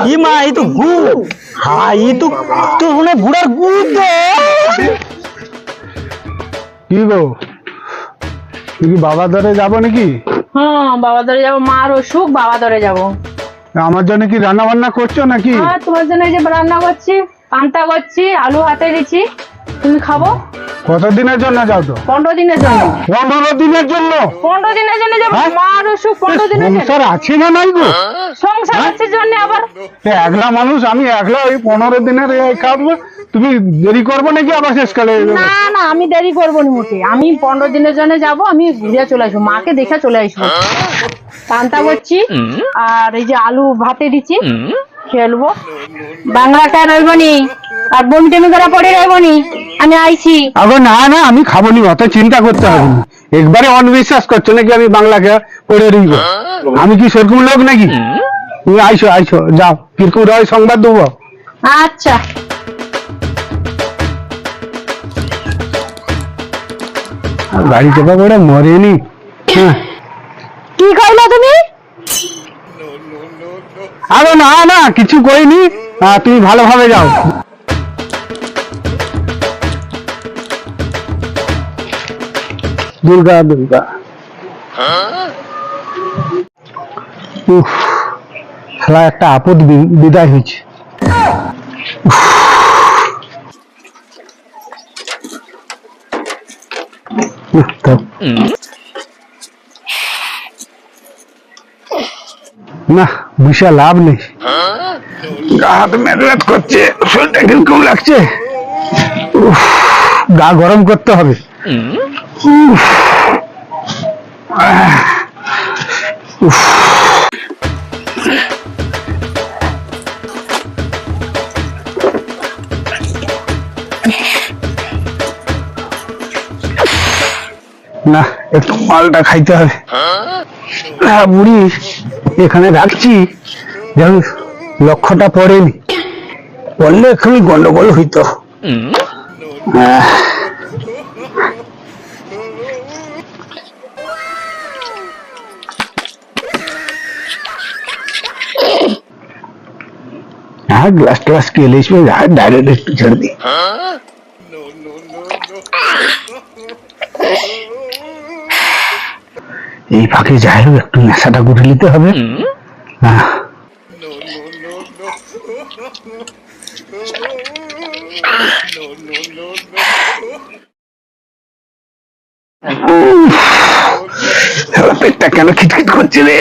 ये माँ ये तो गु हाँ ये तो उन्हें बुढ़ार गु तो কি গো তুমি বাবা দরে যাবো নাকি? হ্যাঁ বাবা দরে যাবো, মার অসুখ, বাবা দরে যাবো। আমার জন্য কি রান্না বান্না করছো নাকি? হ্যাঁ তোমার জন্য এই যে রান্না করছি, পান্তা করছি, আলু হাতে দিচ্ছি, তুমি খাবো। কতদিনের জন্য যাও তো? 15 দিনের জন্য। 15 দিনের জন্য? 15 দিনের জন্য যাবো, হ্যাঁ? মার অসুখ 15 দিনের জন্য। সংসার আছে না নাই গো? সংসার আছে জন্য আবার একলা মানুষ, আমি একলা ওই 15 দিনের খাবো, তুমি দেরি করবো নাকি আবার শেষকালে? না না আমি দেরি করবো না মোটে, আমি 15 দিনের জন্য যাব, আমি ঘুরে চলে আসবো, মাকে দেখে চলে আসবো। পান্তা করছি আর এই যে আলু ভাতে দিচ্ছি, খেলবো। বাংলা কা রইবনি আর বমি টমি করা পড়ে রইবনি, আমি আইছি। আগো না না আমি খাবো নি, অত চিন্তা করতে হবে না। একবারে অনবিশ্বাস করছো নাকি আমি বাংলাকে পড়ে রইব? আমি কি সেরকম লোক নাকি? তুমি আইসো আইসো, যাও কিরকম রয় সংবাদ দেবো। আচ্ছা গাড়ি চাপা করে মরেনি। হ্যাঁ কি কইলা তুমি? আরে না না কিছু কইনি, তুমি ভালোভাবে যাও। দুর্গা দুর্গা উফ, শালা একটা আপদ বিদায় হয়েছে। না বিশাল লাভ নেই, গা হাত মেদলাত করছে, শরীরটা কিরকম লাগছে। গা গরম করতে হবে। না একটু মালটা খাইতে হবে। বুড়ি এখানে রাখছি, যেন লক্ষ্যটা পড়েনি, পড়লে এক্ষুনি গন্ডগোল হইতো। हाँ ग्लास ग्लास के लिए इसमें डायरेक्ट छड़ दी। এই ফাঁকে যাই হোক একটু নেশাটা করে নিতে হবে। পেটটা কেন খিটখিট করছে রে,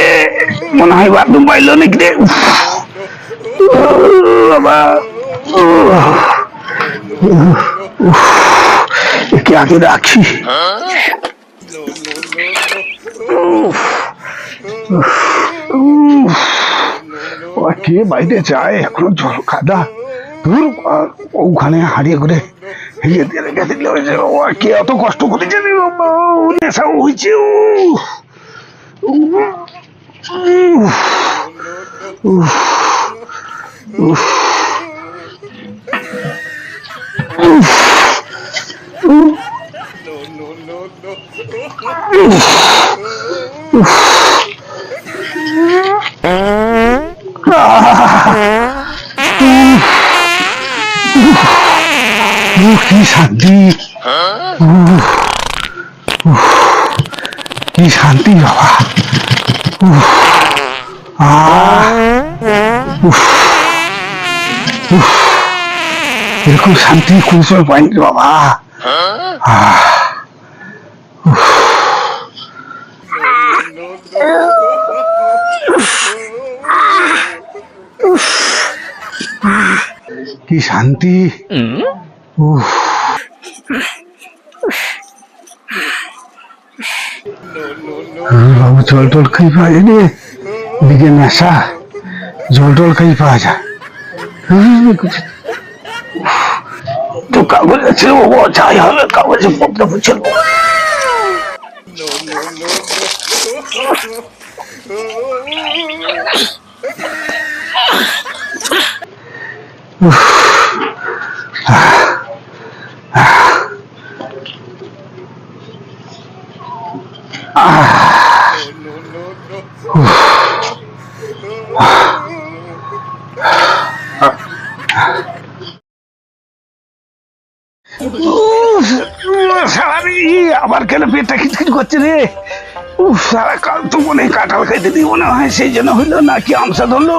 মনে হয় বাথরুম পাইলো নাকি রে। বাবা একে আগে রাখি। কে বাইরে যায় এখনো জল কাদা, দূর ওখানে হারিয়ে করে হিয়ে দিয়ে রেখে দিলে হয়েছে। কে অত কষ্ট করেছে নেশা হয়েছে। কি শান্তি, কি শান্তি বাবা। এরকম শান্তি কোন সময় পাইনি বাবা। কি শান্তি। বাবু জল টল খাই পাওয়া যায় রে, দিকে নেশা, জল টল খাই পাওয়া যায় তো কাগজ আছে, ও যাই হবে কাগজে পড়তে বুঝছে। আবার কেন পেটটা খিচখিচ করছে রে? সারা কাল তো মনে হয় কাঁঠাল খাইতে দিব না হয়, সেই জন্য হইলো নাকি আমসা ধরলো।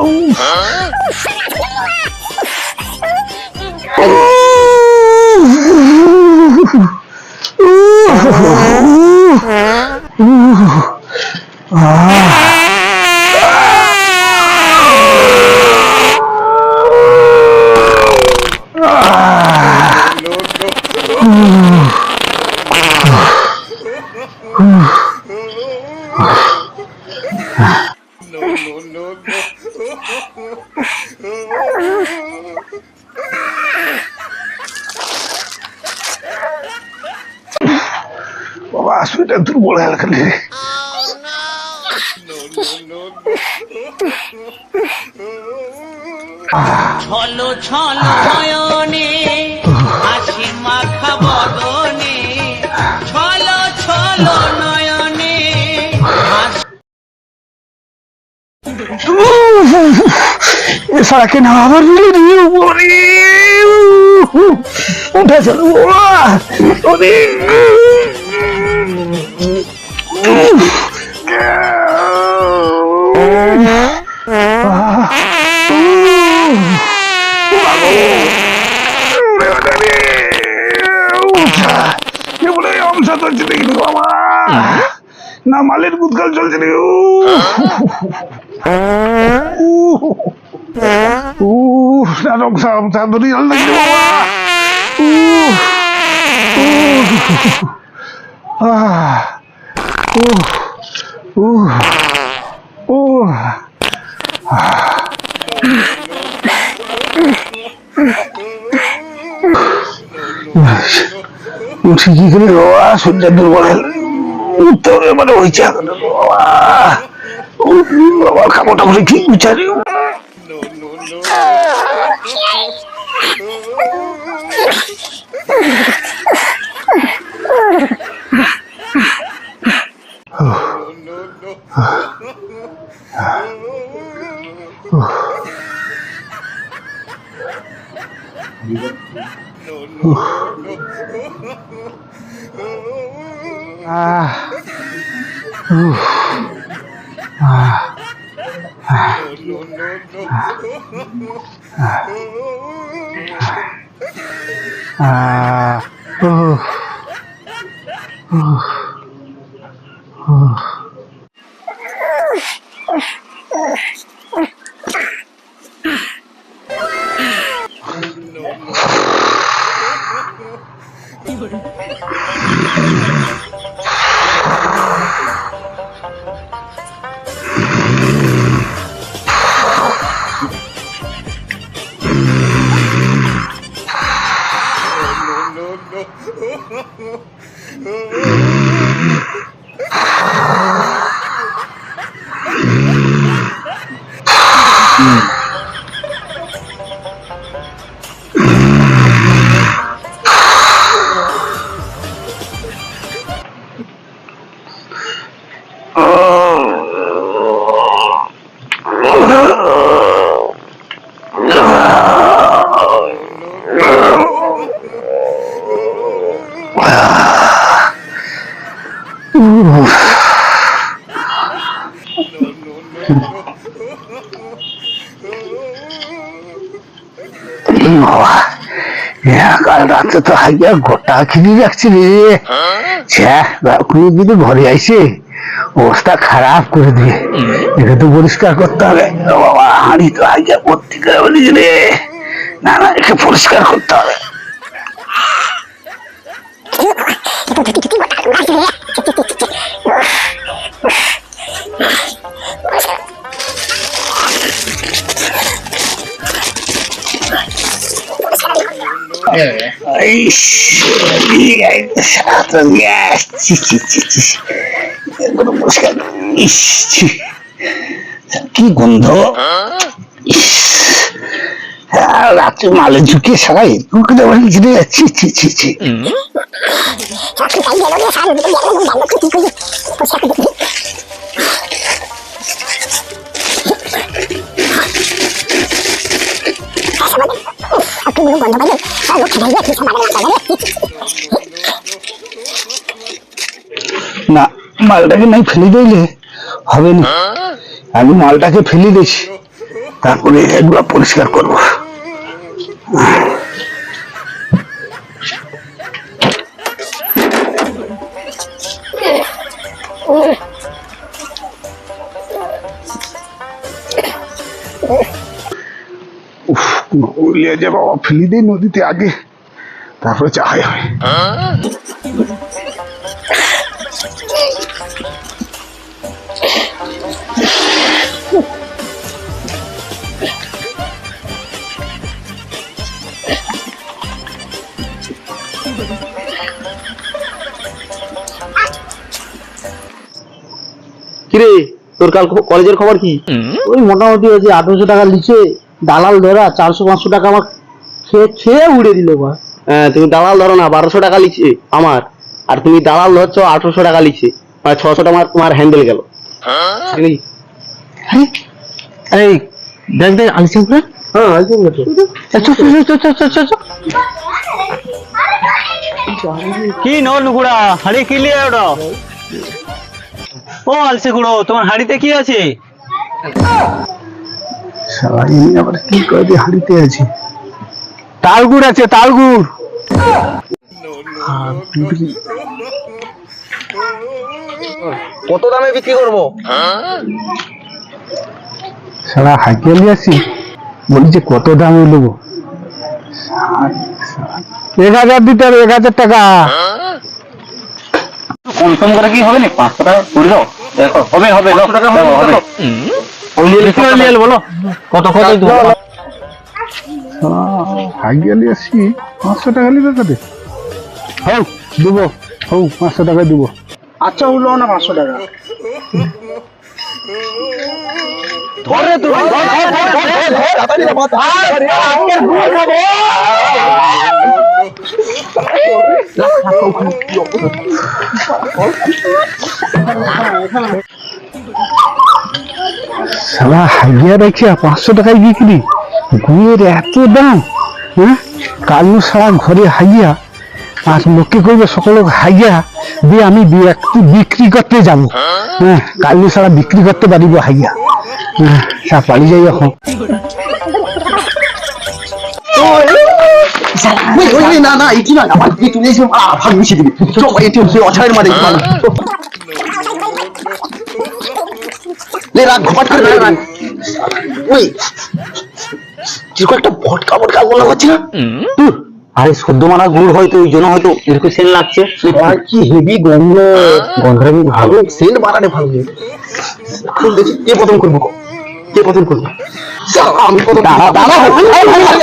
বাবা শরীরটা দুর্বল হয়ে গেল রে। ছলো ছলো নয়নে হাসি মাখা বদনে, ছলো ছলো নয়নে এছাড়া কেন আবার উঠে চল আমসা চলছে দেখি বাবা, না মালের গুদকাল চলছে রে। না রংসা আমসা ধরি জল দেখি বাবা। ঠিকই করে বাবা, শরীরটা দুর্বল উঠতে হবে মানে হয়েছে বাবা। বাবা খাবো টাবো ঠিক বুঝারি। কাল রাতে তো হাইয়া গোটা খিদি রাখছি রে। যদি ঘরে আইসে অবস্থা খারাপ করে দিয়ে, এটা তো পরিষ্কার করতে হবে বাবা। হাঁড়ি তো হাইয়া ভর্তি করে বলিস রে, না না একে পরিষ্কার করতে হবে। কি গন্ধ রাত্রে মালে ঝুঁকিয়ে সারাই যাচ্ছি। না, মালটাকে নাই ফেলে দিলে হবে না। আমি মালটাকে ফেলে দিয়েছি, তারপরে এগুলো পরিষ্কার করবো। উলিয়ে যে বাবা ফেলে দিই নদীতে আগে, তারপরে চাহাই হয়। কিরে তোর কাল কলেজের খবর কি? ওই মোটামুটি ওই যে 1800 টাকা লিখে দালাল ধরা 400-500 টাকা আমার খেয়ে উড়ে দিল বা। তুমি দালাল ধরো না, 1200 টাকা লিখছে আমার, আর তুমি দালাল ধরছো 1800 টাকা লিখছে, মানে 600 টাকা তোমার হ্যান্ডেল গেল। এই দেখ দেখ আলিশাপুরে। হ্যাঁ কি নল গুড়া হাড়ি কি লিয়ে ওটা? ও আলসে গুড়ো, তোমার হাড়িতে কি আছে? শালা ইনি আবার কি করে দিয়ে হাঁড়িতে আছে? তালগুড় আছে, তালগুড়। কত দামে বিক্রি করবো? শালা হাইকে নিয়ে আসি, বলি যে কত দামে নেবো? 1000 দিতে হবে, 1000 টাকা। কনফার্ম করে কি হবে না? 500 টাকা করে দাও। দেখো হবে হবে, 100 টাকা হবে হবে। বলো কত কত দেবো? হাইকে নিয়ে আসি, 500 টাকা নিবে কতে? হোক দেবো, হোক 500 টাকা দেবো। আচ্ছা হলো না 500 টাকা। ধরে তুই শালা হাইয়া রেখে 500 টাকায় বিক্রি, গুয়ের এত দাম। হ্যাঁ, কালু সারা ঘরে হাইয়া, আর লোকে কইবে সকল হাইয়া দিয়ে আমি একটু বিক্রি করতে যাবো। হ্যাঁ, কালু সারা বিক্রি করতে পারিব হাইয়া। হ্যাঁ, সা পালি যাই এখন। না না এটি না, আমার দিকে তুলে এসে ভাগ মিশিয়ে দিবি। চল এটি হচ্ছে অছাড়ের মারে লে রাখ ঘপাট করে রাখ। ওই যেরকম একটা ভটকা ভটকা গোলা হচ্ছে না? আরে সদ্য মারা গুড় হয়তো, ওই জন্য হয়তো এরকম সেল লাগছে। কি হেভি গন্ধ, গন্ধটা ভালো, সেন্ট বানানে ভালো। দেখি কে প্রথম করবো, কে প্রথম করবো? আমি প্রথম,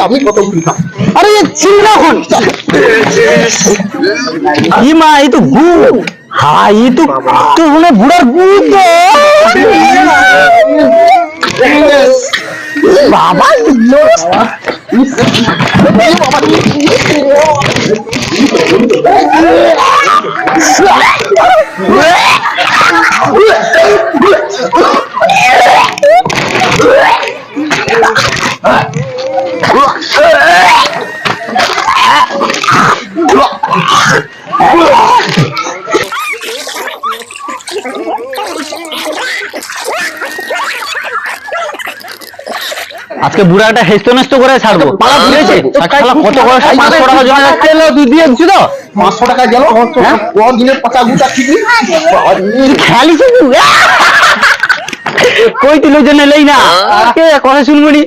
আমি প্রথম। আরে চিন্তা হন ই মা, এই তো গু। হ্যাঁ এই তো তো মানে বুড়ার গু তো বাবা। আজকে বুড়াটা হেস্ত নষ্ট করে ছাড়বো। বুঝেছে কত করে 500 টাকা জমা রাখতে এলো, তুই দিয়ে দিচ্ছি তো 500 টাকা গেল। দিনের পাতা গুটা ঠিক খেয়ালি কই তুই জন্য লেই না কে কথা শুনবি।